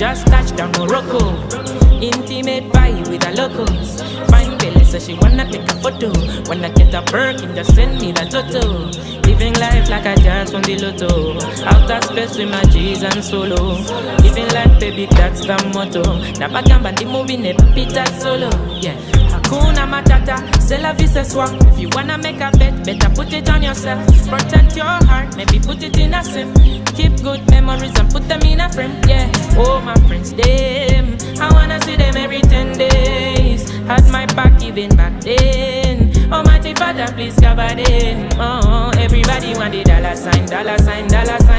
just touched down Morocco. Intimate vibe with the locals. Fine Billy says she wanna take a photo. When I get a Birkin, just send me the toto. Living life like I dance from the lotto. Outer space with my G's and solo. Living life, baby, that's the motto. Napagamba ndi movie ne pita solo. Yeah, Hakuna Matata, c'est la vie ce soir. If you wanna make a bet, better put it on yourself. Protect your heart, maybe put it in a safe. Keep good memories and put them in a frame. Yeah, oh my friends, them I wanna see them every 10 days. Had my back even back then. Almighty Father, please cover them. Oh, everybody want the dollar sign, dollar sign, dollar sign.